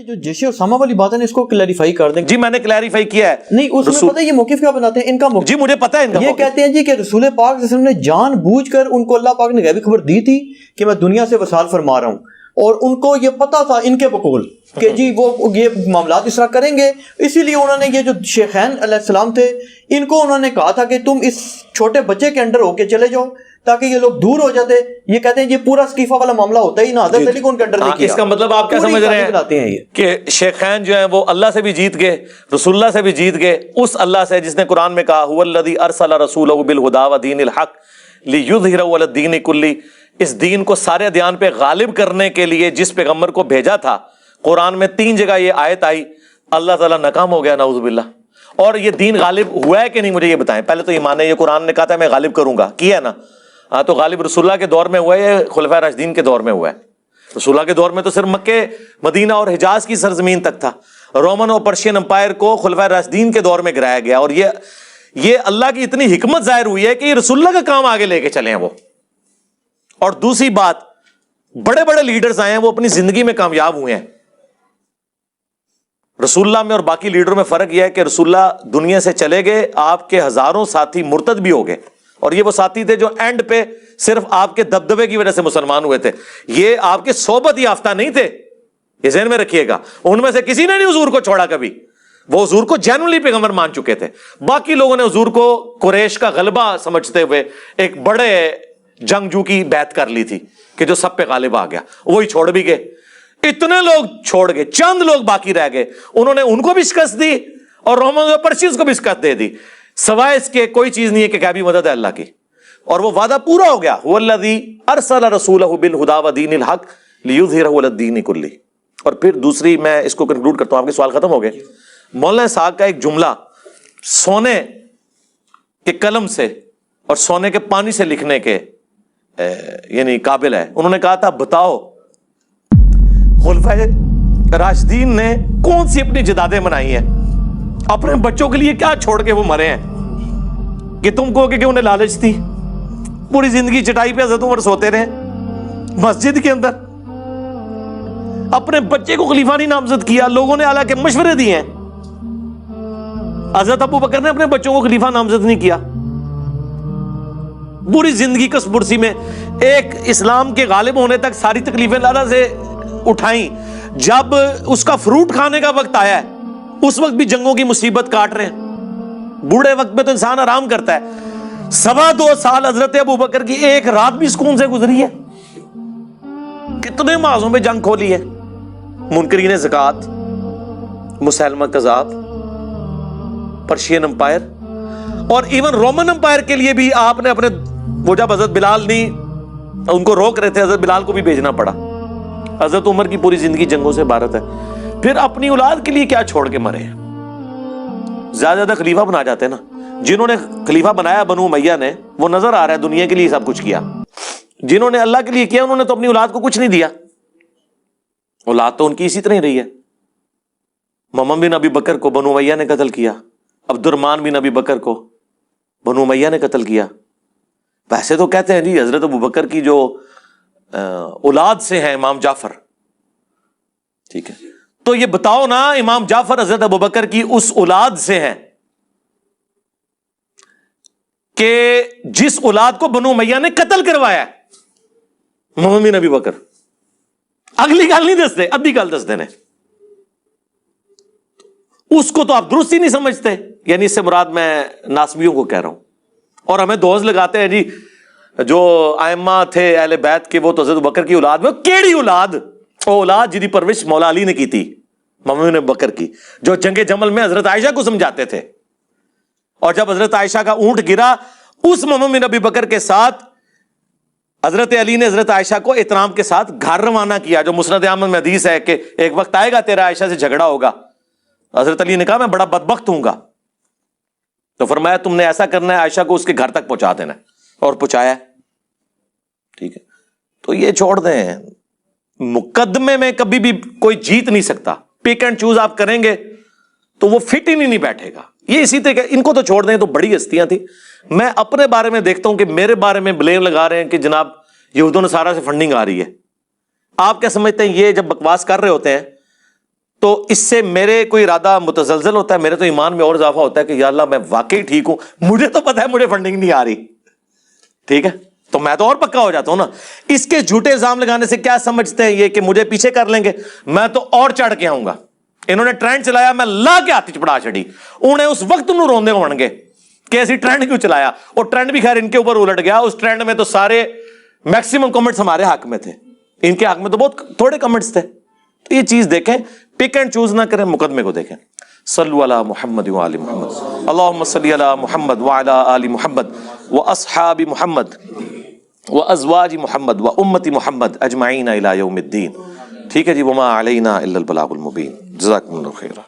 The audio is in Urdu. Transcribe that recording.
جو جیش اسامہ والی بات ہے نا اس کو کلیریفائی کر دیں. جی میں نے کلیریفائی کیا ہے. نہیں اس میں پتہ ہے یہ موقف کیا بناتے ہیں ان کا موقف. جی مجھے پتہ ہے ان کا یہ کہتے ہیں جی کہ رسول پاک صلی اللہ علیہ وسلم نے جان بوجھ کر ان کو اللہ پاک نے غیبی خبر دی تھی کہ میں دنیا سے وصال فرما رہا ہوں، اور ان کو یہ پتہ تھا ان کے بقول کہ جی وہ یہ معاملات اس طرح کریں گے، اسی لیے انہوں نے یہ جو شیخین علیہ السلام تھے ان کو انہوں نے کہا تھا کہ تم اس چھوٹے بچے کے انڈر ہو کے چلے جاؤ تاکہ یہ لوگ دور ہو جاتے. یہ کہتے ہیں یہ پورا اسقیفہ والا معاملہ ہوتا ہی نہ حضرت علی کو ان کے انڈر نہیں کیا. اس کا مطلب آپ کیا سمجھ رہے ہیں کہ شیخین جو ہیں وہ اللہ سے بھی جیت گئے، رسول اللہ سے بھی جیت گئے، اس اللہ سے جس نے قرآن میں کہا هو الذی ارسل رسولہ بالہدی ودین الحق لیظہرہ علی الدین کلہ، اس دین کو سارے ادیان پہ غالب کرنے کے لیے جس پیغمبر کو بھیجا تھا. قرآن میں 3 جگہ یہ آیت آئی، اللہ تعالیٰ ناکام ہو گیا نعوذ باللہ. اور یہ دین غالب ہوا ہے کہ نہیں مجھے یہ بتائیں. پہلے تو یہ مانے یہ قرآن نے کہا تھا میں غالب کروں گا، کیا ہے نا؟ ہاں تو غالب رسول اللہ کے دور میں ہوا ہے یا خلفائے راشدین کے دور میں ہوا ہے؟ رسول اللہ کے دور میں تو صرف مکہ مدینہ اور حجاز کی سرزمین تک تھا. رومن اور پرشین امپائر کو خلفائے راشدین کے دور میں گرایا گیا، اور یہ اللہ کی اتنی حکمت ظاہر ہوئی ہے کہ یہ رسول اللہ کا کام آگے لے کے چلے ہیں وہ. اور دوسری بات، بڑے بڑے لیڈرز آئے ہیں وہ اپنی زندگی میں کامیاب ہوئے ہیں. رسول اللہ میں اور باقی لیڈروں میں فرق یہ ہے کہ رسول اللہ دنیا سے چلے گئے، آپ کے ہزاروں ساتھی مرتد بھی ہو گئے، اور یہ وہ ساتھی تھے جو اینڈ پہ صرف آپ کے دبدبے کی وجہ سے مسلمان ہوئے تھے. یہ آپ کے صحبت یافتہ نہیں تھے، یہ ذہن میں رکھیے گا. ان میں سے کسی نے نہیں حضور کو چھوڑا کبھی، وہ حضور کو جینولی پیغمبر مان چکے تھے. باقی لوگوں نے حضور کو قریش کا غلبہ سمجھتے ہوئے ایک بڑے جنگجو کی بیعت کر لی تھی کہ جو سب پہ غالب آ گیا، وہی چھوڑ بھی گئے. اتنے لوگ چھوڑ گئے، چند لوگ باقی رہ گئے، انہوں نے ان کو بھی شکست دی اور رومن اور پرشینز کو بھی شکست دے دی. سوائے اس کے کوئی چیز نہیں ہے کہ غیبی مدد ہے اللہ کی، اور وہ وعدہ پورا ہو گیا. هو الذی ارسل رسولہ بالہدی ودین الحق لیظہرہ علی الدین کلہ. اور پھر دوسری میں اس کو کنکلوڈ کرتا ہوں، آپ کے سوال ختم ہو گئے. مولانا اسحاق کا ایک جملہ سونے کے قلم سے اور سونے کے پانی سے لکھنے کے یعنی قابل ہے. انہوں نے کہا تھا بتاؤ خلفائے راشدین نے کون سی اپنی جدادیں منائی ہیں، اپنے بچوں کے لیے کیا چھوڑ کے وہ مرے ہیں کہ تم کو کہ انہیں لالچ تھی. پوری زندگی چٹائی پہ حضرت عمر سوتے رہے مسجد کے اندر، اپنے بچے کو خلیفہ نہیں نامزد کیا. لوگوں نے حالانکہ مشورے دیے ہیں، حضرت ابو بکر نے اپنے بچوں کو خلیفہ نامزد نہیں کیا. پوری زندگی کس برسی میں ایک اسلام کے غالب ہونے تک ساری تکلیفیں اللہ سے اٹھائیں. جب اس کا فروٹ کھانے کا وقت آیا ہے اس وقت بھی جنگوں کی مصیبت کاٹ رہے ہیں. بوڑھے وقت میں تو انسان آرام کرتا ہے. 2.25 سال حضرت ابو بکر کی ایک رات بھی سکون سے گزری ہے. کتنے معاذوں پہ جنگ کھولی ہے، منکرین زکات، مسیلمہ کذاب، پرشین امپائر، اور ایون رومن امپائر کے لیے بھی آپ نے اپنے وہ جب حضرت بلال نہیں ان کو روک رہے تھے، حضرت بلال کو بھی بھیجنا پڑا. حضرت عمر کی پوری زندگی جنگوں سے عبارت ہے. پھر اپنی اولاد کے لیے کیا چھوڑ کے مرے ہیں. زیادہ خلیفہ بنا جاتے ہیں نا. جنہوں نے خلیفہ بنایا بنو امیہ نے، وہ نظر آ رہا ہے دنیا کے لیے سب کچھ کیا. جنہوں نے اللہ کے لیے کیا انہوں نے تو اپنی اولاد کو کچھ نہیں دیا. اولاد تو ان کی اسی طرح ہی رہی ہے. محمد بن ابی بکر کو بنو امیہ نے قتل کیا، عبد الرحمن بن ابی بکر کو بنو امیہ نے قتل کیا. ویسے تو کہتے ہیں جی حضرت ابو بکر کی جو اولاد سے ہیں امام جعفر، ٹھیک ہے، تو یہ بتاؤ نا امام جعفر حضرت ابو بکر کی اس اولاد سے ہیں کہ جس اولاد کو بنو امیہ نے قتل کروایا ہے. محمد بن ابی بکر اگلی گل نہیں دستے، ادھی گل دس دینے. اس کو تو آپ درست ہی نہیں سمجھتے. یعنی اس سے مراد میں ناسبیوں کو کہہ رہا ہوں. اور ہمیں دوز لگاتے ہیں جی جو ائمہ تھے اہل بیت کے وہ تو حضرت بکر کی اولاد میں. کیڑی اولاد؟ وہ اولاد جی پرورش مولا علی نے کی تھی، محمد بن بکر کی، جو جنگ جمل میں حضرت عائشہ کو سمجھاتے تھے. اور جب حضرت عائشہ کا اونٹ گرا، اس محمد بن ابی بکر کے ساتھ حضرت علی نے حضرت عائشہ کو احترام کے ساتھ گھر روانہ کیا. جو مسند احمد میں حدیث ہے کہ ایک وقت آئے گا تیرا عائشہ سے جھگڑا ہوگا. حضرت علی نے کہا میں بڑا بدبخت ہوں گا، تو فرمایا تم نے ایسا کرنا ہے عائشہ کو اس کے گھر تک پہنچا دینا ہے، اور پہنچایا. ٹھیک ہے، تو یہ چھوڑ دیں. مقدمے میں کبھی بھی کوئی جیت نہیں سکتا. پک اینڈ چوز آپ کریں گے تو وہ فٹ ہی نہیں بیٹھے گا. یہ اسی طرح ان کو تو چھوڑ دیں، تو بڑی ہستیاں تھیں. میں اپنے بارے میں دیکھتا ہوں کہ میرے بارے میں بلیم لگا رہے ہیں کہ جناب یہود و نصارہ سے فنڈنگ آ رہی ہے. آپ کیا سمجھتے ہیں یہ جب بکواس کر رہے ہوتے ہیں تو اس سے میرے کوئی ارادہ متزلزل ہوتا ہے، میرے تو ایمان میں اور اضافہ ہوتا ہے کہ یا اللہ میں واقعی ٹھیک ہوں، مجھے تو پتا ہے مجھے فنڈنگ نہیں آ رہی، ٹھیک ہے، تو میں تو اور پکا ہو جاتا ہوں نا۔ اس کے جھوٹے الزام لگانے سے کیا سمجھتے ہیں یہ کہ مجھے پیچھے کر لیں گے، میں تو اور چڑھ کے آؤں گا۔ انہوں نے ٹرینڈ چلایا، میں لا کے ہاتھ چپڑا چڑی، انہیں اس وقت انہوں روندے ہون گے کہ ایسی ٹرینڈ کیوں چلایا، اور ٹرینڈ بھی خیر ان کے اوپر الٹ گیا۔ اس ٹرینڈ میں تو سارے میکسیمم کمنٹس ہمارے حق میں تھے، ان کے حق میں تو بہت تھوڑے کمنٹس تھے۔ تو یہ چیز دیکھیں، پک اینڈ چوز نہ کریں، مقدمے کو دیکھیں۔ صلو علی محمد وآل محمد، اللہم صلی علی محمد وعلی آل محمد واصحاب محمد وازواج محمد وامت محمد اجمعین الی یوم الدین۔ ٹھیک ہے جی، وما علینا الا البلاغ المبین۔ جزاکم اللہ خیرا۔